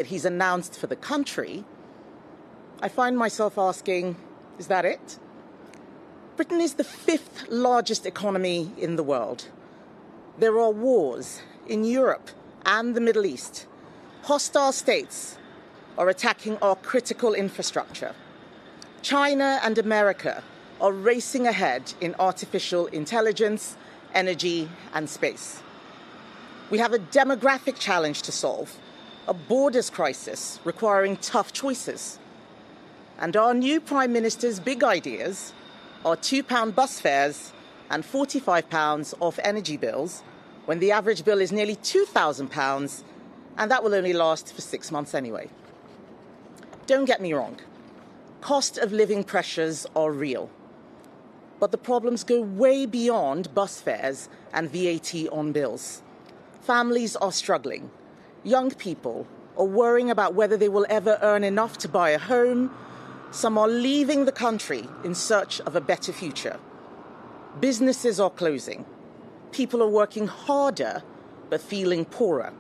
that he's announced for the country, I find myself asking, is that it? Britain is the 5th largest economy in the world. There are wars in Europe and the Middle East. Hostile states are attacking our critical infrastructure. China and America are racing ahead in artificial intelligence, energy, and space. We have a demographic challenge to solve, a borders crisis requiring tough choices. And our new Prime Minister's big ideas are £2 bus fares and £45 off energy bills, when the average bill is nearly £2,000, and that will only last for 6 months anyway. Don't get me wrong, cost of living pressures are real, but the problems go way beyond bus fares and VAT on bills. Families are struggling. Young people are worrying about whether they will ever earn enough to buy a home. Some are leaving the country in search of a better future. Businesses are closing. People are working harder but feeling poorer.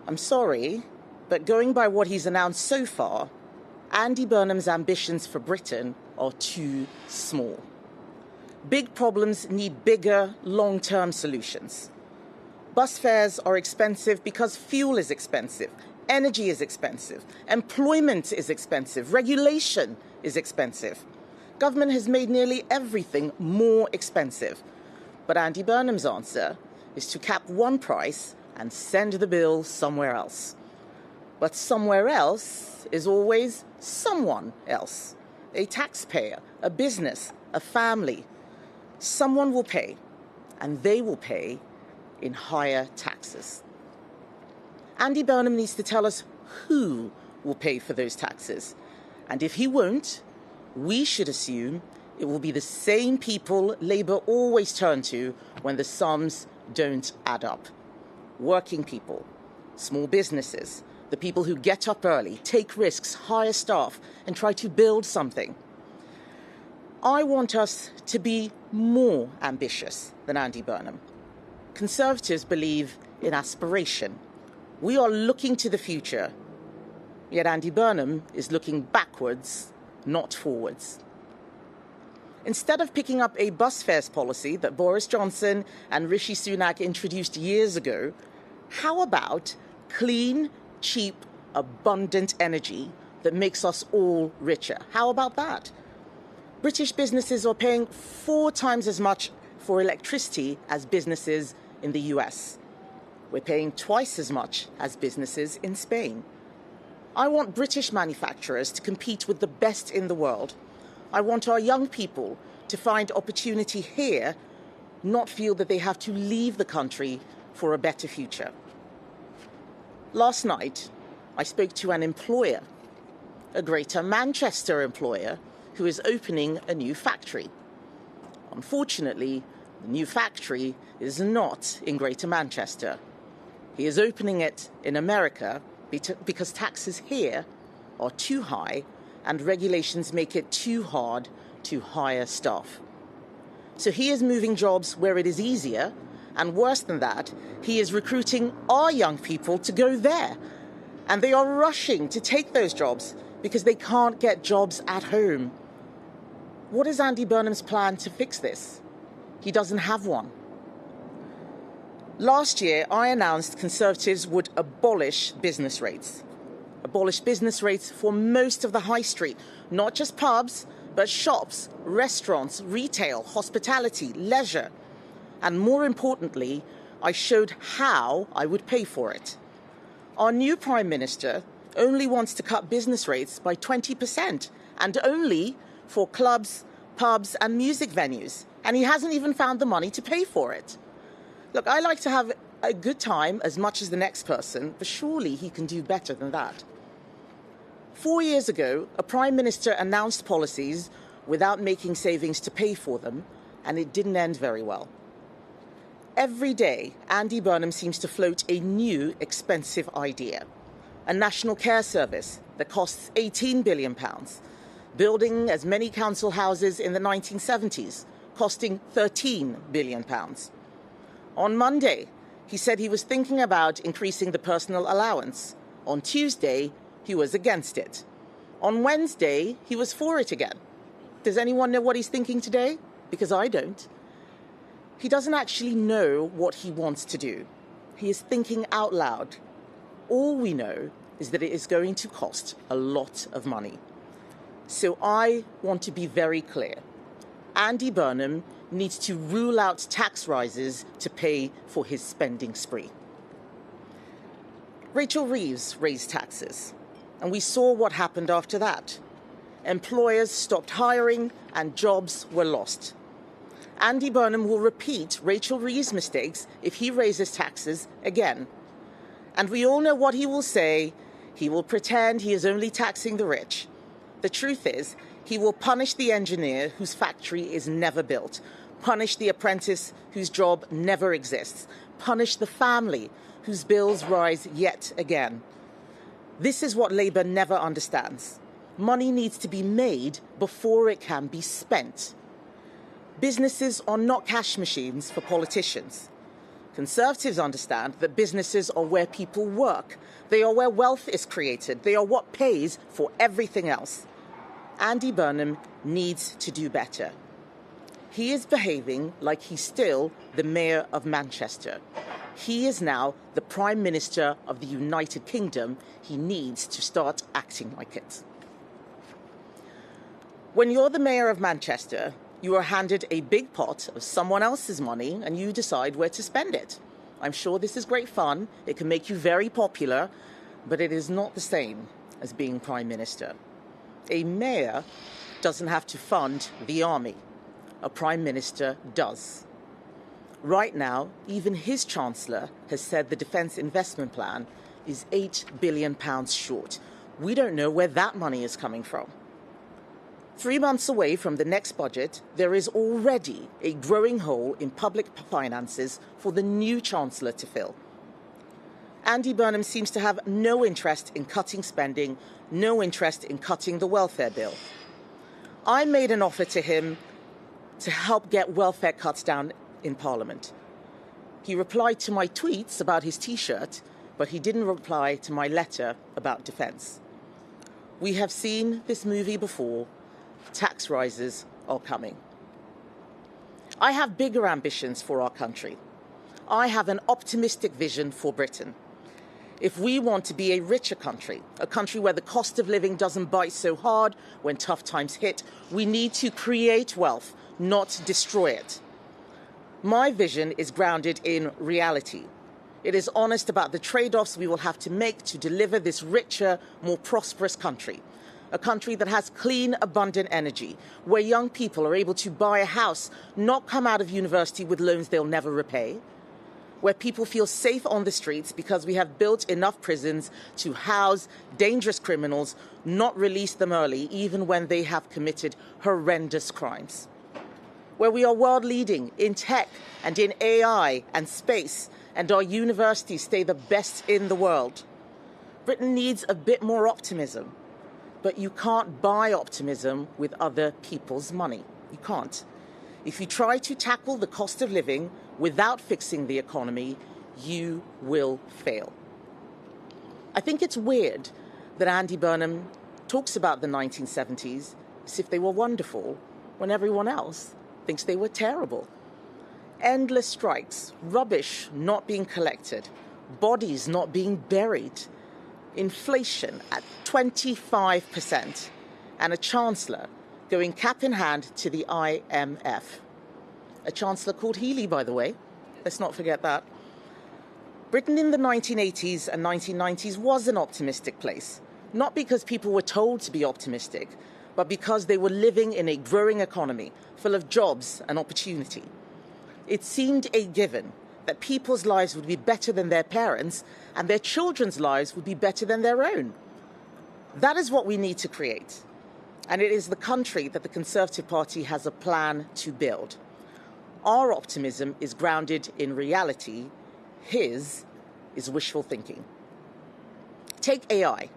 I'm sorry, but going by what he's announced so far, Andy Burnham's ambitions for Britain are too small. Big problems need bigger, long-term solutions. Bus fares are expensive because fuel is expensive, energy is expensive, employment is expensive, regulation is expensive. Government has made nearly everything more expensive. But Andy Burnham's answer is to cap one price and send the bill somewhere else. But somewhere else is always someone else. A taxpayer, a business, a family. Someone will pay, and they will pay in higher taxes. Andy Burnham needs to tell us who will pay for those taxes. And if he won't, we should assume it will be the same people Labour always turn to when the sums don't add up. Working people, small businesses, the people who get up early, take risks, hire staff, and try to build something. I want us to be more ambitious than Andy Burnham. Conservatives believe in aspiration. We are looking to the future, yet Andy Burnham is looking backwards, not forwards. Instead of picking up a bus fares policy that Boris Johnson and Rishi Sunak introduced years ago, how about clean, cheap, abundant energy that makes us all richer? How about that? British businesses are paying 4 times as much for electricity as businesses in the US. We're paying twice as much as businesses in Spain. I want British manufacturers to compete with the best in the world. I want our young people to find opportunity here, not feel that they have to leave the country for a better future. Last night, I spoke to an employer, a Greater Manchester employer, who is opening a new factory. Unfortunately, the new factory is not in Greater Manchester. He is opening it in America because taxes here are too high and regulations make it too hard to hire staff. So he is moving jobs where it is easier, and worse than that, he is recruiting our young people to go there. And they are rushing to take those jobs because they can't get jobs at home. What is Andy Burnham's plan to fix this? He doesn't have one. Last year, I announced Conservatives would abolish business rates. Abolish business rates for most of the high street, not just pubs, but shops, restaurants, retail, hospitality, leisure. And more importantly, I showed how I would pay for it. Our new Prime Minister only wants to cut business rates by 20%, and only for clubs, pubs, and music venues. And he hasn't even found the money to pay for it. Look, I like to have a good time as much as the next person, but surely he can do better than that. 4 years ago, a Prime Minister announced policies without making savings to pay for them, and it didn't end very well. Every day, Andy Burnham seems to float a new expensive idea. A national care service that costs £18 billion, building as many council houses in the 1970s, costing £13 billion. On Monday, he said he was thinking about increasing the personal allowance, On Tuesday, he was against it. On Wednesday, he was for it again. Does anyone know what he's thinking today? Because I don't. He doesn't actually know what he wants to do. He is thinking out loud. All we know is that it is going to cost a lot of money. So I want to be very clear. Andy Burnham needs to rule out tax rises to pay for his spending spree. Rachel Reeves raised taxes, and we saw what happened after that. Employers stopped hiring and jobs were lost. Andy Burnham will repeat Rachel Reeves' mistakes if he raises taxes again. And we all know what he will say. He will pretend he is only taxing the rich. The truth is, he will punish the engineer whose factory is never built, punish the apprentice whose job never exists, punish the family whose bills rise yet again. This is what Labour never understands. Money needs to be made before it can be spent. Businesses are not cash machines for politicians. Conservatives understand that businesses are where people work. They are where wealth is created. They are what pays for everything else. Andy Burnham needs to do better. He is behaving like he's still the Mayor of Manchester. He is now the Prime Minister of the United Kingdom. He needs to start acting like it. When you're the Mayor of Manchester, you are handed a big pot of someone else's money and you decide where to spend it. I'm sure this is great fun. It can make you very popular, but it is not the same as being Prime Minister. A mayor doesn't have to fund the army. A Prime Minister does. Right now, even his Chancellor has said the Defence Investment Plan is £8 billion short. We don't know where that money is coming from. 3 months away from the next budget, there is already a growing hole in public finances for the new Chancellor to fill. Andy Burnham seems to have no interest in cutting spending, no interest in cutting the welfare bill. I made an offer to him to help get welfare cuts down in Parliament. He replied to my tweets about his T-shirt, but he didn't reply to my letter about defence. We have seen this movie before. Tax rises are coming. I have bigger ambitions for our country. I have an optimistic vision for Britain. If we want to be a richer country, a country where the cost of living doesn't bite so hard when tough times hit, we need to create wealth, not destroy it. My vision is grounded in reality. It is honest about the trade-offs we will have to make to deliver this richer, more prosperous country. A country that has clean, abundant energy, where young people are able to buy a house, not come out of university with loans they'll never repay, where people feel safe on the streets because we have built enough prisons to house dangerous criminals, not release them early, even when they have committed horrendous crimes, where we are world-leading in tech and in AI and space, and our universities stay the best in the world. Britain needs a bit more optimism. But you can't buy optimism with other people's money. You can't. If you try to tackle the cost of living without fixing the economy, you will fail. I think it's weird that Andy Burnham talks about the 1970s as if they were wonderful when everyone else thinks they were terrible. Endless strikes, rubbish not being collected, bodies not being buried, inflation at 25%, and a Chancellor going cap in hand to the IMF. A Chancellor called Healy, by the way. Let's not forget that. Britain in the 1980s and 1990s was an optimistic place, not because people were told to be optimistic, but because they were living in a growing economy full of jobs and opportunity. It seemed a given that people's lives would be better than their parents and their children's lives would be better than their own. That is what we need to create. And it is the country that the Conservative Party has a plan to build. Our optimism is grounded in reality. His is wishful thinking. Take AI.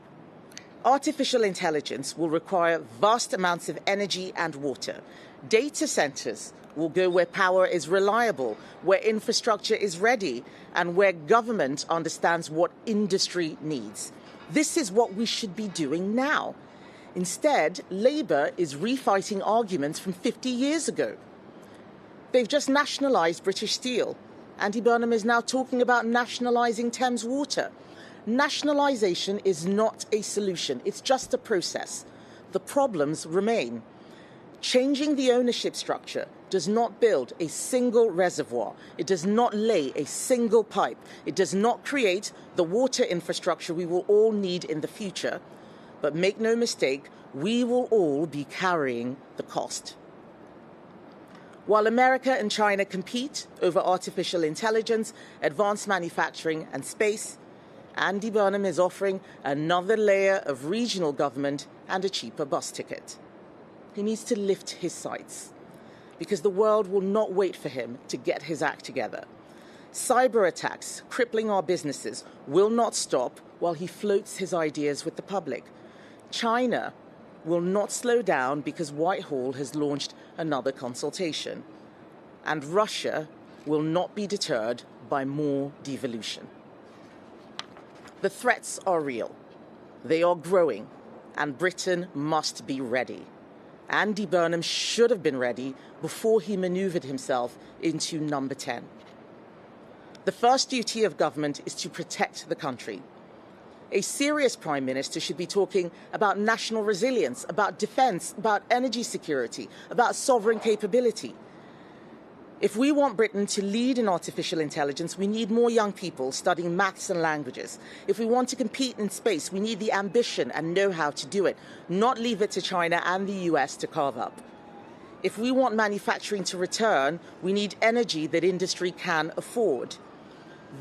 Artificial intelligence will require vast amounts of energy and water. Data centers will go where power is reliable, where infrastructure is ready, and where government understands what industry needs. This is what we should be doing now. Instead, Labour is refighting arguments from 50 years ago. They've just nationalised British Steel. Andy Burnham is now talking about nationalising Thames Water. Nationalisation is not a solution. It's just a process. The problems remain. Changing the ownership structure does not build a single reservoir. It does not lay a single pipe. It does not create the water infrastructure we will all need in the future. But make no mistake, we will all be carrying the cost. While America and China compete over artificial intelligence, advanced manufacturing and space, Andy Burnham is offering another layer of regional government and a cheaper bus ticket. He needs to lift his sights, because the world will not wait for him to get his act together. Cyber attacks crippling our businesses will not stop while he floats his ideas with the public. China will not slow down because Whitehall has launched another consultation. And Russia will not be deterred by more devolution. The threats are real. They are growing, and Britain must be ready. Andy Burnham should have been ready before he manoeuvred himself into number 10. The first duty of government is to protect the country. A serious Prime Minister should be talking about national resilience, about defence, about energy security, about sovereign capability. If we want Britain to lead in artificial intelligence, we need more young people studying maths and languages. If we want to compete in space, we need the ambition and know-how to do it, not leave it to China and the US to carve up. If we want manufacturing to return, we need energy that industry can afford.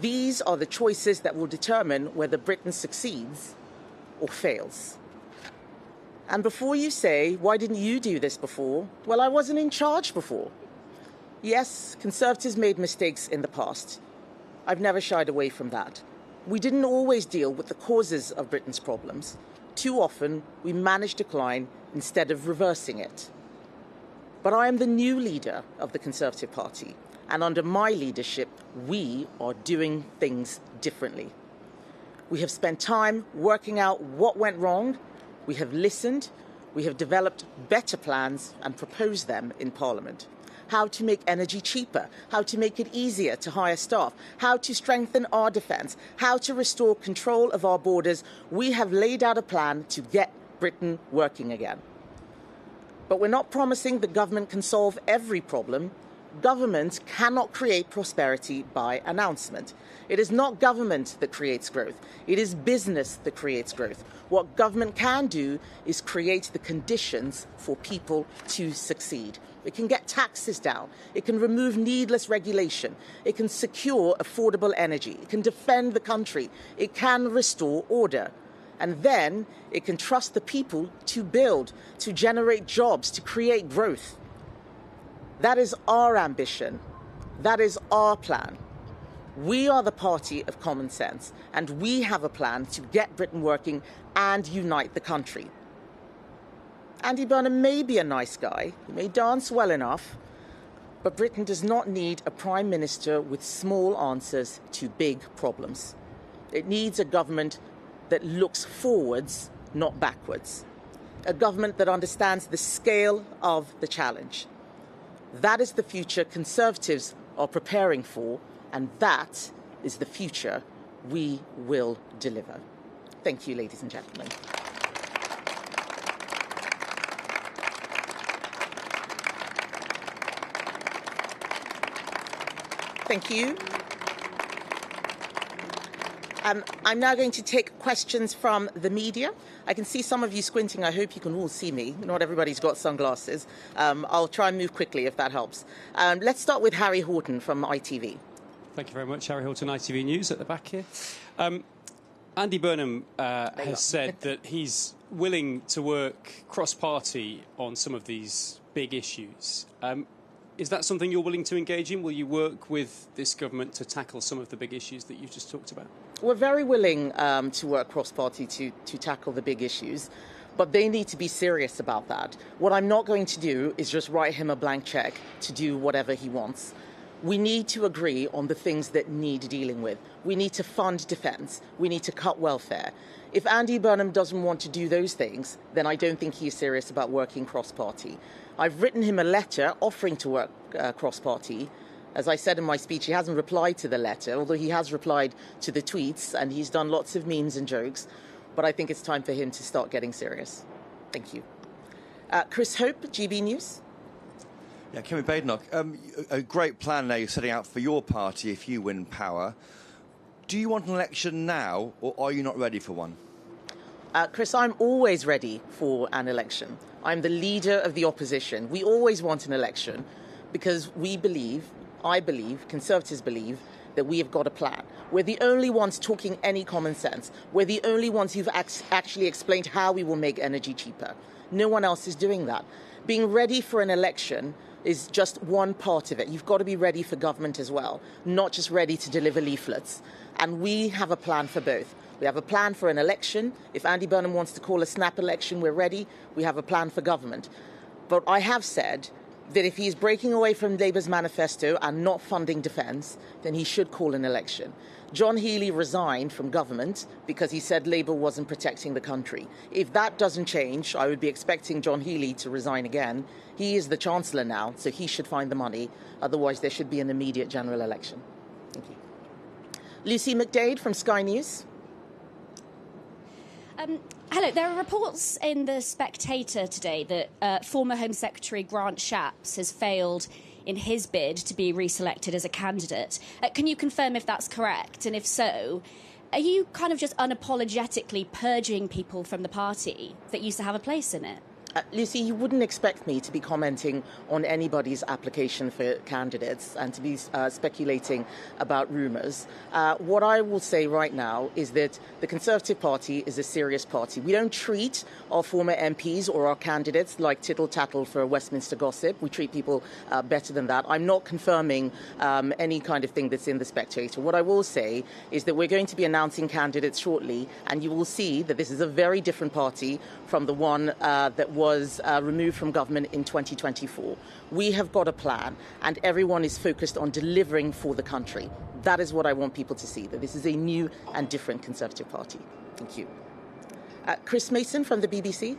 These are the choices that will determine whether Britain succeeds or fails. And before you say, why didn't you do this before? Well, I wasn't in charge before. Yes, Conservatives made mistakes in the past. I've never shied away from that. We didn't always deal with the causes of Britain's problems. Too often, we managed decline instead of reversing it. But I am the new leader of the Conservative Party, and under my leadership, we are doing things differently. We have spent time working out what went wrong. We have listened. We have developed better plans and proposed them in Parliament. How to make energy cheaper, how to make it easier to hire staff, how to strengthen our defence, how to restore control of our borders. We have laid out a plan to get Britain working again. But we're not promising the government can solve every problem. Government cannot create prosperity by announcement. It is not government that creates growth. It is business that creates growth. What government can do is create the conditions for people to succeed. It can get taxes down. It can remove needless regulation. It can secure affordable energy. It can defend the country. It can restore order. And then it can trust the people to build, to generate jobs, to create growth. That is our ambition. That is our plan. We are the party of common sense, and we have a plan to get Britain working and unite the country. Andy Burnham may be a nice guy, he may dance well enough, but Britain does not need a Prime Minister with small answers to big problems. It needs a government that looks forwards, not backwards. A government that understands the scale of the challenge. That is the future Conservatives are preparing for, and that is the future we will deliver. Thank you, ladies and gentlemen. Thank you. I'm now going to take questions from the media. I can see some of you squinting. I hope you can all see me. Not everybody's got sunglasses. I'll try and move quickly if that helps. Let's start with Harry Horton from ITV. Thank you very much, Harry Horton, ITV News at the back here. Andy Burnham has said that he's willing to work cross-party on some of these big issues. Is that something you're willing to engage in? Will you work with this government to tackle some of the big issues that you've just talked about? We're very willing to work cross-party to tackle the big issues, but they need to be serious about that. What I'm not going to do is just write him a blank cheque to do whatever he wants. We need to agree on the things that need dealing with. We need to fund defence. We need to cut welfare. If Andy Burnham doesn't want to do those things, then I don't think he's serious about working cross-party. I've written him a letter offering to work cross-party. As I said in my speech, he hasn't replied to the letter, although he has replied to the tweets, and he's done lots of memes and jokes. But I think it's time for him to start getting serious. Thank you. Chris Hope, GB News. Yeah, Kemi Badenoch, a great plan now you're setting out for your party if you win power. Do you want an election now, or are you not ready for one? Chris, I'm always ready for an election. I'm the leader of the opposition. We always want an election because I believe, Conservatives believe, that we have got a plan. We're the only ones talking any common sense. We're the only ones who've actually explained how we will make energy cheaper. No one else is doing that. Being ready for an election is just one part of it. You've got to be ready for government as well, not just ready to deliver leaflets. And we have a plan for both. We have a plan for an election. If Andy Burnham wants to call a snap election, we're ready. We have a plan for government. But I have said that if he's breaking away from Labour's manifesto and not funding defence, then he should call an election. John Healey resigned from government because he said Labour wasn't protecting the country. If that doesn't change, I would be expecting John Healey to resign again. He is the Chancellor now, so he should find the money. Otherwise, there should be an immediate general election. Thank you. Lucy McDade from Sky News. Hello. There are reports in The Spectator today that former Home Secretary Grant Shapps has failed in his bid to be reselected as a candidate. Can you confirm if that's correct? And if so, are you kind of just unapologetically purging people from the party that used to have a place in it? Lucy, you wouldn't expect me to be commenting on anybody's application for candidates and to be speculating about rumours. What I will say right now is that the Conservative Party is a serious party. We don't treat our former MPs or our candidates like tittle-tattle for Westminster gossip. We treat people better than that. I'm not confirming any kind of thing that's in The Spectator. What I will say is that we're going to be announcing candidates shortly, and you will see that this is a very different party from the one that was removed from government in 2024. We have got a plan, and everyone is focused on delivering for the country. That is what I want people to see, that this is a new and different Conservative Party. Thank you. Chris Mason from the BBC.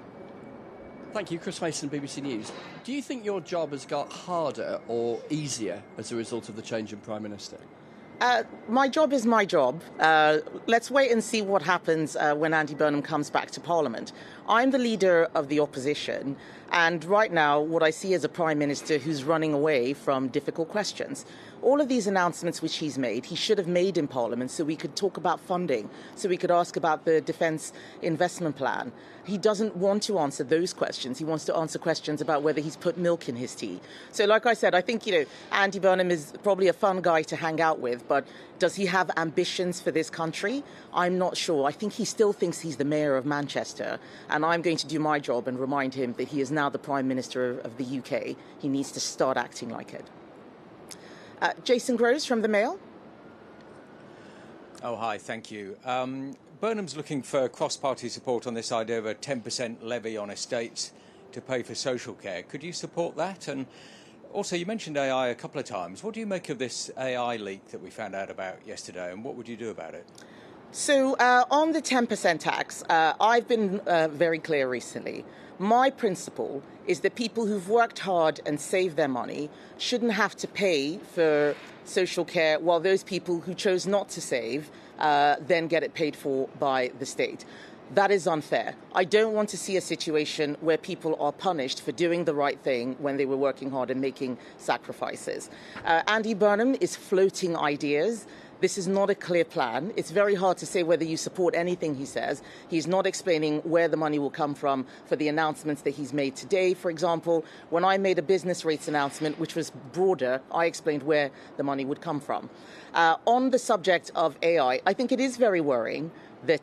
Thank you, Chris Mason, BBC News. Do you think your job has got harder or easier as a result of the change in Prime Minister? My job is my job. Let's wait and see what happens when Andy Burnham comes back to Parliament. I'm the leader of the opposition, and right now what I see is a Prime Minister who's running away from difficult questions. All of these announcements which he's made, he should have made in Parliament so we could talk about funding, so we could ask about the defence investment plan. He doesn't want to answer those questions. He wants to answer questions about whether he's put milk in his tea. So like I said, I think, Andy Burnham is probably a fun guy to hang out with, but does he have ambitions for this country? I'm not sure. I think he still thinks he's the mayor of Manchester, and I'm going to do my job and remind him that he is now the Prime Minister of the UK. He needs to start acting like it. Jason Groves from the Mail. Oh, hi, thank you. Burnham's looking for cross-party support on this idea of a 10% levy on estates to pay for social care. Could you support that? And also, you mentioned AI a couple of times. What do you make of this AI leak that we found out about yesterday, and what would you do about it? So on the 10% tax, I've been very clear recently. My principle is that people who've worked hard and saved their money shouldn't have to pay for social care, while those people who chose not to save then get it paid for by the state. That is unfair. I don't want to see a situation where people are punished for doing the right thing when they were working hard and making sacrifices. Andy Burnham is floating ideas. This is not a clear plan. It's very hard to say whether you support anything he says. He's not explaining where the money will come from for the announcements that he's made today. For example, when I made a business rates announcement, which was broader, I explained where the money would come from. On the subject of AI, I think it is very worrying that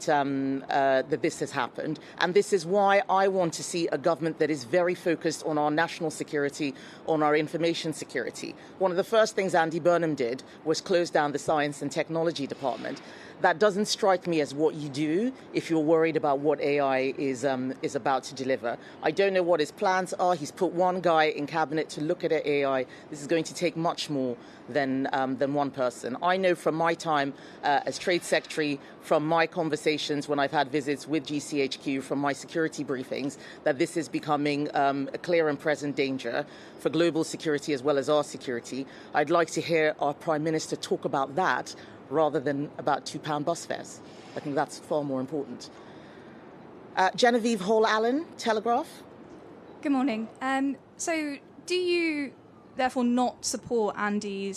this has happened. And this is why I want to see a government that is very focused on our national security, on our information security. One of the first things Andy Burnham did was close down the Science and Technology Department. That doesn't strike me as what you do if you're worried about what AI is about to deliver. I don't know what his plans are. He's put one guy in cabinet to look at AI. This is going to take much more than one person. I know from my time as Trade Secretary, from my conversations when I've had visits with GCHQ, from my security briefings, that this is becoming a clear and present danger for global security as well as our security. I'd like to hear our Prime Minister talk about that rather than about £2 bus fares. I think that's far more important. Genevieve Hall-Allen, Telegraph. Good morning. So do you therefore not support Andy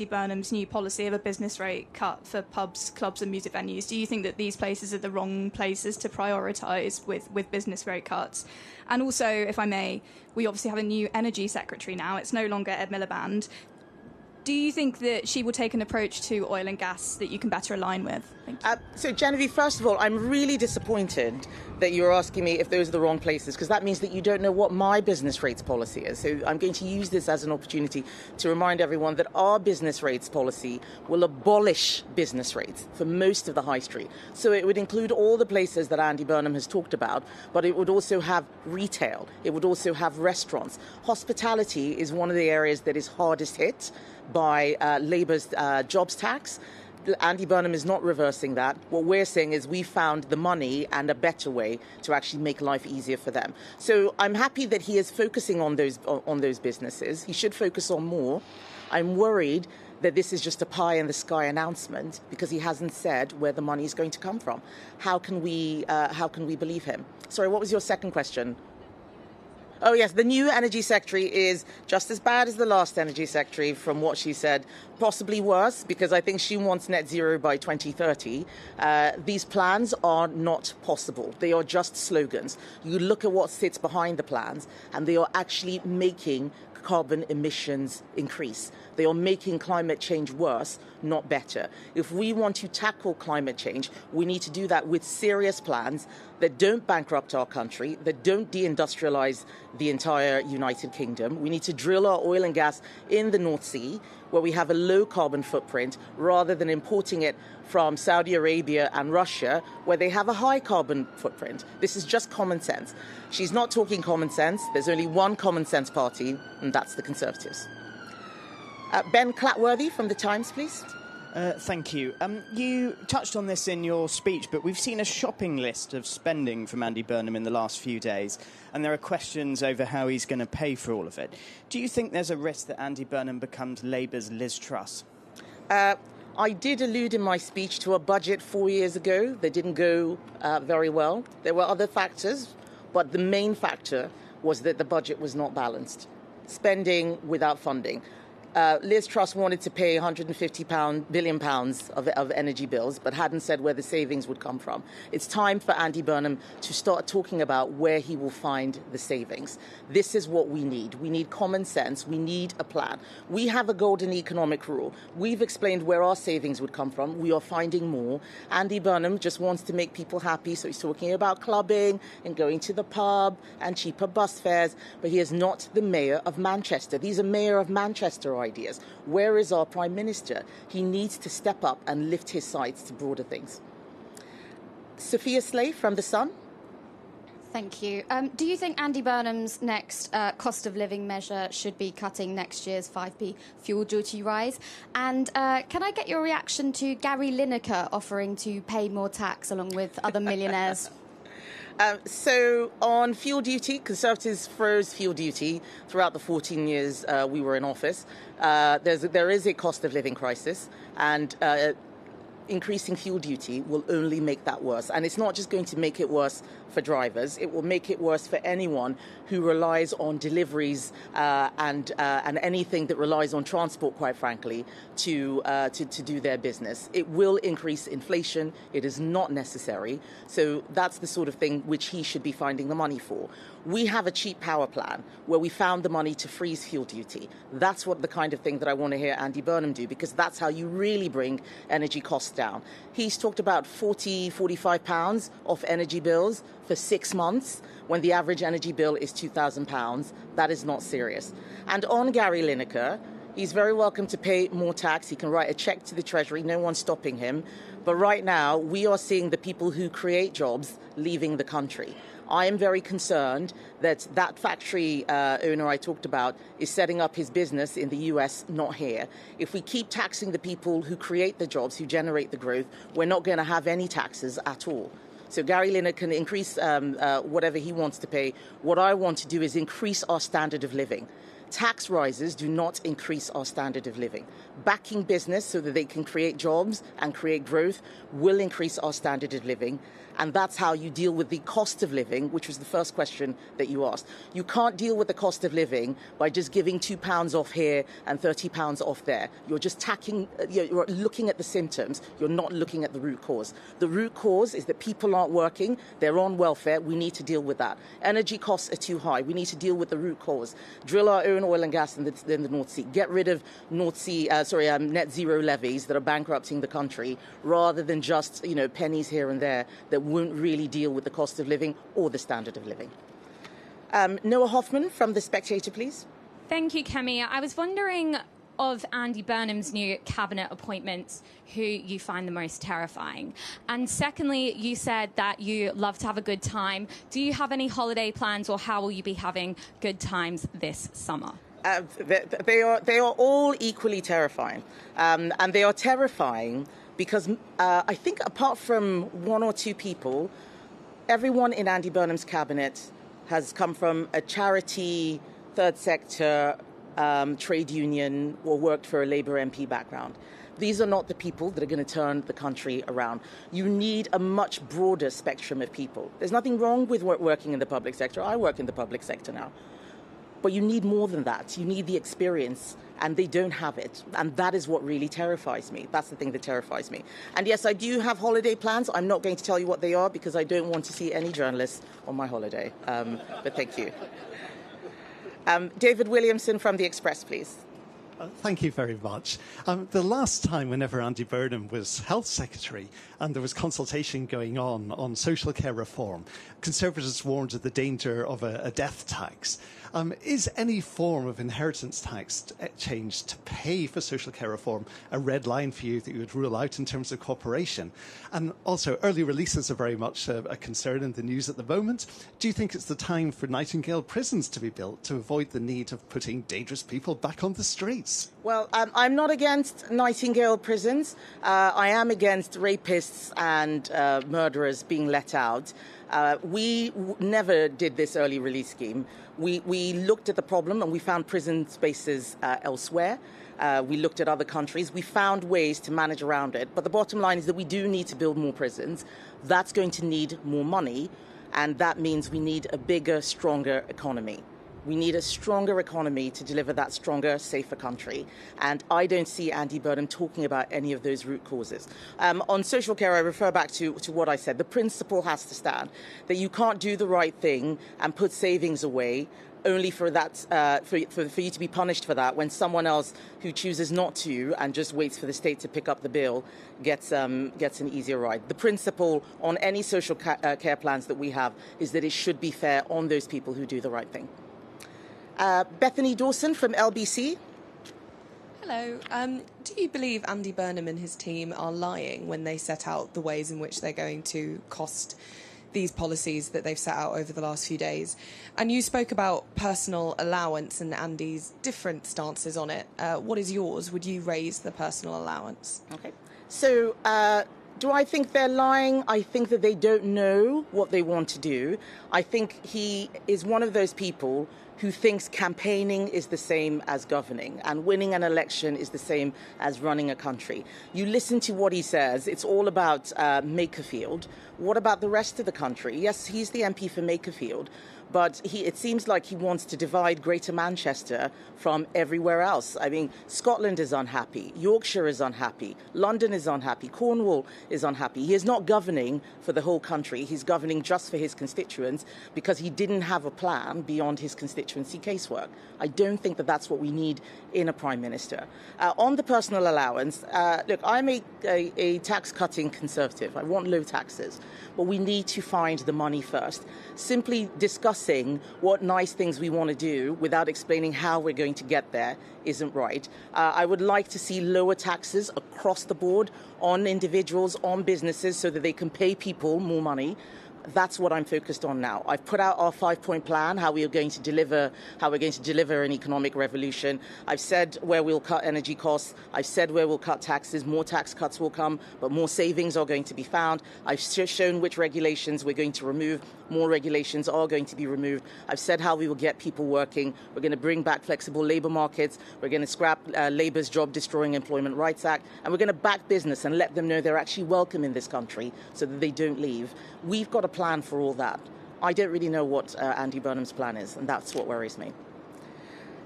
Burnham's new policy of a business rate cut for pubs, clubs and music venues? Do you think that these places are the wrong places to prioritise with business rate cuts? And also, if I may, we obviously have a new energy secretary now. It's no longer Ed Miliband. Do you think that she will take an approach to oil and gas that you can better align with? Thank you. So, Genevieve, first of all, I'm really disappointed that you're asking me if those are the wrong places, because that means that you don't know what my business rates policy is. So I'm going to use this as an opportunity to remind everyone that our business rates policy will abolish business rates for most of the high street. So it would include all the places that Andy Burnham has talked about, but it would also have retail. It would also have restaurants. Hospitality is one of the areas that is hardest hit by Labour's jobs tax. Andy Burnham is not reversing that. What we're saying is we found the money and a better way to actually make life easier for them. So I'm happy that he is focusing on those businesses. He should focus on more. I'm worried that this is just a pie-in-the-sky announcement because he hasn't said where the money is going to come from. How can we believe him? Sorry, what was your second question? Oh, yes, the new energy secretary is just as bad as the last energy secretary from what she said, possibly worse, because I think she wants net zero by 2030. These plans are not possible. They are just slogans. You look at what sits behind the plans, and they are actually making carbon emissions increase. They are making climate change worse, not better. If we want to tackle climate change, we need to do that with serious plans that don't bankrupt our country, that don't deindustrialize the entire United Kingdom. We need to drill our oil and gas in the North Sea, where we have a low carbon footprint, rather than importing it from Saudi Arabia and Russia, where they have a high carbon footprint. This is just common sense. She's not talking common sense. There's only one common sense party, and that's the Conservatives. Ben Clatworthy from The Times, please. Thank you. You touched on this in your speech, but we've seen a shopping list of spending from Andy Burnham in the last few days, and there are questions over how he's going to pay for all of it. Do you think there's a risk that Andy Burnham becomes Labour's Liz Truss? I did allude in my speech to a budget 4 years ago that didn't go very well. There were other factors, but the main factor was that the budget was not balanced. Spending without funding. Liz Truss wanted to pay £150 billion of energy bills, but hadn't said where the savings would come from. It's time for Andy Burnham to start talking about where he will find the savings. This is what we need. We need common sense. We need a plan. We have a golden economic rule. We've explained where our savings would come from. We are finding more. Andy Burnham just wants to make people happy, so he's talking about clubbing and going to the pub and cheaper bus fares, but he is not the mayor of Manchester. These are mayor of Manchester ideas. Where is our Prime Minister? He needs to step up and lift his sights to broader things. Sophia Slay from The Sun. Thank you. Do you think Andy Burnham's next cost of living measure should be cutting next year's 5p fuel duty rise? And can I get your reaction to Gary Lineker offering to pay more tax along with other millionaires? So on fuel duty, Conservatives froze fuel duty throughout the 14 years we were in office. There is a cost of living crisis, and increasing fuel duty will only make that worse. And it's not just going to make it worse for drivers, it will make it worse for anyone who relies on deliveries and anything that relies on transport, quite frankly, to do their business. It will increase inflation. It is not necessary. So that's the sort of thing which he should be finding the money for. We have a cheap power plan where we found the money to freeze fuel duty. That's what the kind of thing that I want to hear Andy Burnham do, because that's how you really bring energy costs down. He's talked about £45 off energy bills for 6 months when the average energy bill is £2,000. That is not serious. And on Gary Lineker, He's very welcome to pay more tax. He can write a check to the Treasury. No one's stopping him. But right now, we are seeing the people who create jobs leaving the country. I am very concerned that that factory owner I talked about is setting up his business in the US, not here. If we keep taxing the people who create the jobs, who generate the growth, we're not going to have any taxes at all. So Gary Lineker can increase whatever he wants to pay. What I want to do is increase our standard of living. Tax rises do not increase our standard of living. Backing business so that they can create jobs and create growth will increase our standard of living. And that's how you deal with the cost of living, which was the first question that you asked. You can't deal with the cost of living by just giving £2 off here and £30 off there. You're just you're looking at the symptoms. You're not looking at the root cause. The root cause is that people aren't working. They're on welfare. We need to deal with that. Energy costs are too high. We need to deal with the root cause. Drill our own oil and gas in the North Sea. Get rid of net zero levies that are bankrupting the country, rather than just pennies here and there that won't really deal with the cost of living or the standard of living. Noah Hoffman from The Spectator, please. Thank you, Kemi. I was wondering, of Andy Burnham's new cabinet appointments, who you find the most terrifying. And secondly, you said that you love to have a good time. Do you have any holiday plans, or how will you be having good times this summer? They are all equally terrifying. And they are terrifying because I think apart from one or two people, everyone in Andy Burnham's cabinet has come from a charity, third sector, trade union, or worked for a Labour MP background. These are not the people that are going to turn the country around. You need a much broader spectrum of people. There's nothing wrong with working in the public sector. I work in the public sector now. But you need more than that. You need the experience, and they don't have it. And that is what really terrifies me. That's the thing that terrifies me. And yes, I do have holiday plans. I'm not going to tell you what they are because I don't want to see any journalists on my holiday. But thank you. David Williamson from The Express, please. Thank you very much. The last time, whenever Andy Burnham was Health Secretary and there was consultation going on social care reform, Conservatives warned of the danger of a death tax. Is any form of inheritance tax change to pay for social care reform a red line for you that you would rule out in terms of cooperation? And also, early releases are very much a concern in the news at the moment. Do you think it's the time for Nightingale prisons to be built to avoid the need of putting dangerous people back on the streets? Well, I'm not against Nightingale prisons. I am against rapists and murderers being let out. We never did this early release scheme. We looked at the problem and we found prison spaces elsewhere. We looked at other countries. We found ways to manage around it. But the bottom line is that we do need to build more prisons. That's going to need more money. And that means we need a bigger, stronger economy. We need a stronger economy to deliver that stronger, safer country. And I don't see Andy Burnham talking about any of those root causes. On social care, I refer back to what I said. The principle has to stand, that you can't do the right thing and put savings away only for that for you to be punished for that when someone else who chooses not to and just waits for the state to pick up the bill gets an easier ride. The principle on any social care plans that we have is that it should be fair on those people who do the right thing. Bethany Dawson from LBC. Hello. Do you believe Andy Burnham and his team are lying when they set out the ways in which they're going to cost these policies that they've set out over the last few days? And you spoke about personal allowance and Andy's different stances on it. What is yours? Would you raise the personal allowance? Okay. So, do I think they're lying? I think that they don't know what they want to do. I think he is one of those people who thinks campaigning is the same as governing and winning an election is the same as running a country. You listen to what he says. It's all about Makerfield. What about the rest of the country? Yes, he's the MP for Makerfield, but it seems like he wants to divide Greater Manchester from everywhere else. I mean, Scotland is unhappy, Yorkshire is unhappy, London is unhappy, Cornwall is unhappy. He is not governing for the whole country. He's governing just for his constituents because he didn't have a plan beyond his constituents. constituency casework. I don't think that that's what we need in a prime minister. On the personal allowance, look, I'm a tax-cutting conservative. I want low taxes, but we need to find the money first. Simply discussing what nice things we want to do without explaining how we're going to get there isn't right. I would like to see lower taxes across the board on individuals, on businesses, so that they can pay people more money. That's what I'm focused on now. I've put out our 5-point plan, how we're going to deliver an economic revolution. I've said where we'll cut energy costs. I've said where we'll cut taxes. More tax cuts will come, but more savings are going to be found. I've shown which regulations we're going to remove. More regulations are going to be removed. I've said how we will get people working. We're going to bring back flexible labour markets. We're going to scrap Labour's Job-Destroying Employment Rights Act. And we're going to back business and let them know they're actually welcome in this country so that they don't leave. We've got a plan for all that. I don't really know what Andy Burnham's plan is, and that's what worries me.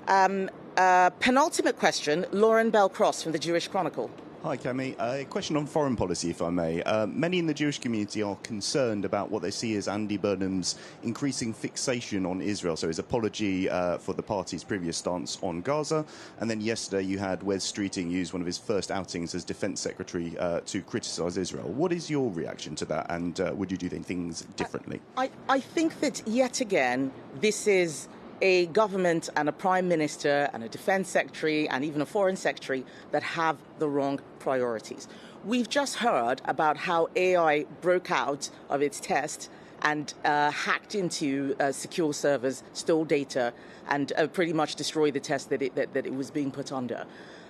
Penultimate question, Lauren Bell-Cross from the Jewish Chronicle. Hi, Kemi. A question on foreign policy, if I may. Many in the Jewish community are concerned about what they see as Andy Burnham's increasing fixation on Israel. So his apology for the party's previous stance on Gaza. And then yesterday you had Wes Streeting use one of his first outings as Defence Secretary to criticise Israel. What is your reaction to that? And would you do things differently? I think that, yet again, this is a government and a prime minister and a defence secretary and even a foreign secretary that have the wrong priorities. We've just heard about how AI broke out of its test and hacked into secure servers, stole data, and pretty much destroyed the test that it was being put under.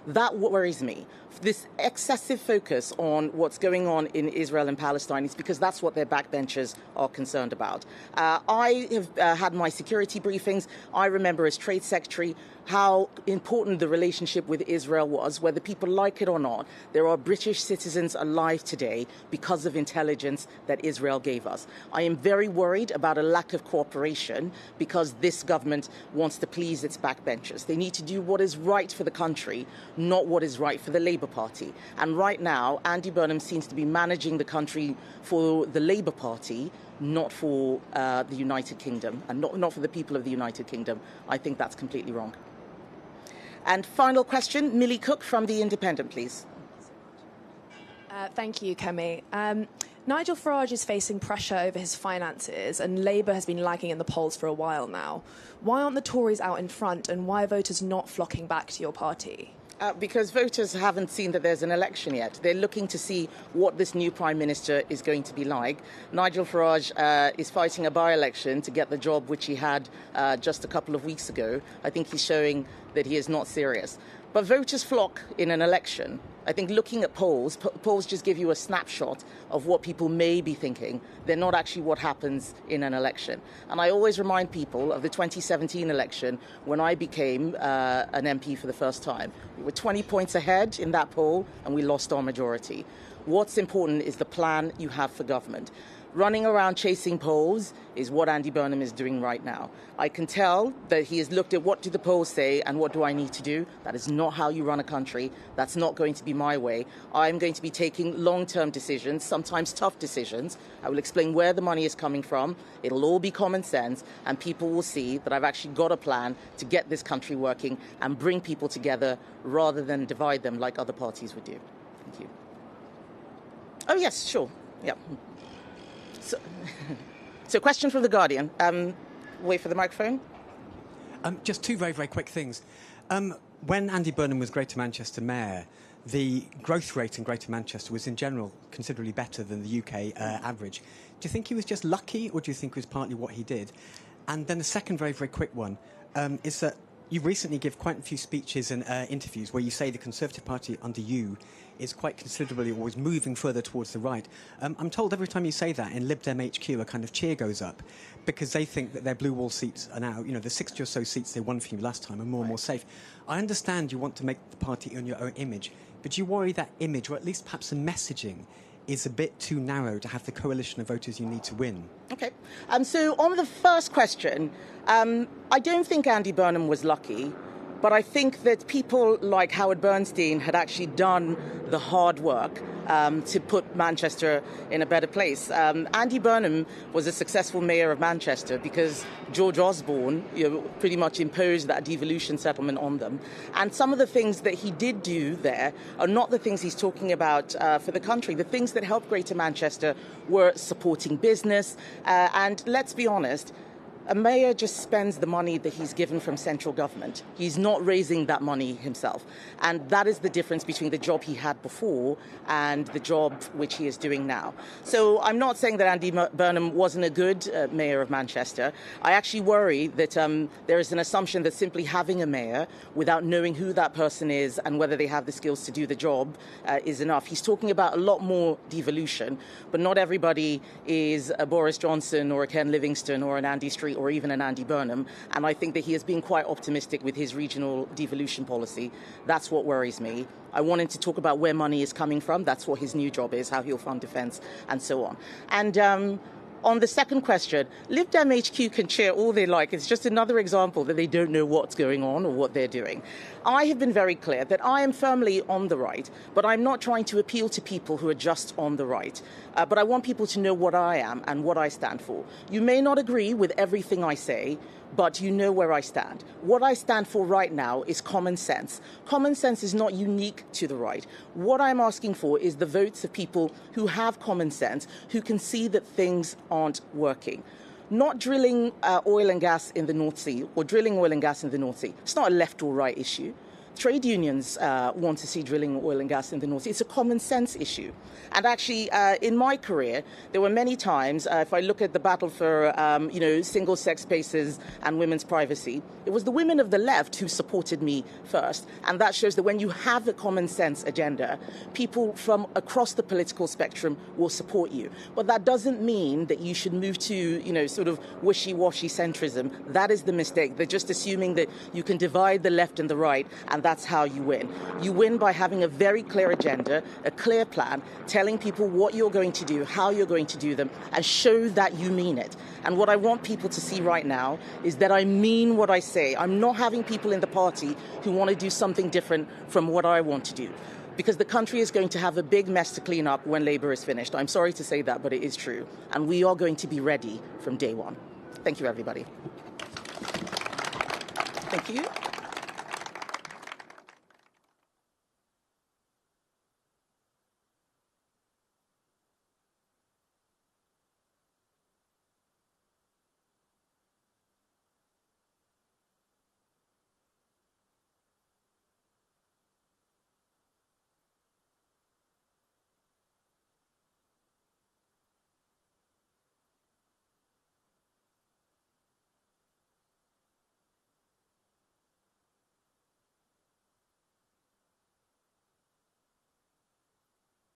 That worries me. This excessive focus on what's going on in Israel and Palestine is because that's what their backbenchers are concerned about. I have had my security briefings. I remember as Trade Secretary how important the relationship with Israel was, whether people like it or not. There are British citizens alive today because of intelligence that Israel gave us. I am very worried about a lack of cooperation because this government wants to please its backbenchers. They need to do what is right for the country, not what is right for the Labour Party. And right now, Andy Burnham seems to be managing the country for the Labour Party, not for the United Kingdom, and not for the people of the United Kingdom. I think that's completely wrong. And final question, Millie Cook from The Independent, please. Thank you, Kemi. Nigel Farage is facing pressure over his finances, and Labour has been lagging in the polls for a while now. Why aren't the Tories out in front, and why are voters not flocking back to your party? Because voters haven't seen that there's an election yet. They're looking to see what this new Prime Minister is going to be like. Nigel Farage is fighting a by-election to get the job which he had just a couple of weeks ago. I think he's showing that he is not serious. But voters flock in an election. I think looking at polls just give you a snapshot of what people may be thinking. They're not actually what happens in an election. And I always remind people of the 2017 election when I became an MP for the first time. We were 20 points ahead in that poll and we lost our majority. What's important is the plan you have for government. Running around chasing polls is what Andy Burnham is doing right now. I can tell that he has looked at what do the polls say and what do I need to do. That is not how you run a country. That's not going to be my way. I'm going to be taking long-term decisions, sometimes tough decisions. I will explain where the money is coming from. It'll all be common sense, and people will see that I've actually got a plan to get this country working and bring people together rather than divide them like other parties would do. Thank you. Oh, yes, sure. Yeah. So question from The Guardian. Wait for the microphone. Just two very, very quick things. When Andy Burnham was Greater Manchester Mayor, the growth rate in Greater Manchester was in general considerably better than the UK average. Do you think he was just lucky, or do you think it was partly what he did? And then the second very, very quick one is that you recently give quite a few speeches and interviews where you say the Conservative Party under you is quite considerably always moving further towards the right. I'm told every time you say that in Lib Dem HQ a kind of cheer goes up because they think that their blue wall seats are now, the 60 or so seats they won for you last time are more and more safe. I understand you want to make the party on your own image, but do you worry that image, or at least perhaps the messaging, is a bit too narrow to have the coalition of voters you need to win? Okay. So on the first question, I don't think Andy Burnham was lucky. But I think that people like Howard Bernstein had actually done the hard work to put Manchester in a better place. Andy Burnham was a successful mayor of Manchester because George Osborne pretty much imposed that devolution settlement on them. And some of the things that he did do there are not the things he's talking about for the country. The things that helped Greater Manchester were supporting business. And let's be honest, a mayor just spends the money that he's given from central government. He's not raising that money himself. And that is the difference between the job he had before and the job which he is doing now. So I'm not saying that Andy Burnham wasn't a good mayor of Manchester. I actually worry that there is an assumption that simply having a mayor without knowing who that person is and whether they have the skills to do the job is enough. He's talking about a lot more devolution, but not everybody is a Boris Johnson or a Ken Livingstone or an Andy Street or even an Andy Burnham, and I think that he has been quite optimistic with his regional devolution policy. That's what worries me. I want him to talk about where money is coming from. That's what his new job is, how he'll fund defence, and so on. And on the second question, Lib Dem HQ can cheer all they like. It's just another example that they don't know what's going on or what they're doing. I have been very clear that I am firmly on the right, but I'm not trying to appeal to people who are just on the right. But I want people to know what I am and what I stand for. You may not agree with everything I say, but you know where I stand. What I stand for right now is common sense. Common sense is not unique to the right. What I'm asking for is the votes of people who have common sense, who can see that things aren't working. Not drilling oil and gas in the North Sea or drilling oil and gas in the North Sea. It's not a left or right issue. Trade unions want to see drilling oil and gas in the North Sea. It's a common sense issue. And actually, in my career, there were many times, if I look at the battle for, single-sex spaces and women's privacy, it was the women of the left who supported me first. And that shows that when you have a common sense agenda, people from across the political spectrum will support you. But that doesn't mean that you should move to, sort of wishy-washy centrism. That is the mistake. They're just assuming that you can divide the left and the right, and that's how you win. You win by having a very clear agenda, a clear plan, telling people what you're going to do, how you're going to do them, and show that you mean it. And what I want people to see right now is that I mean what I say. I'm not having people in the party who want to do something different from what I want to do. Because the country is going to have a big mess to clean up when Labour is finished. I'm sorry to say that, but it is true. And we are going to be ready from day one. Thank you, everybody. Thank you.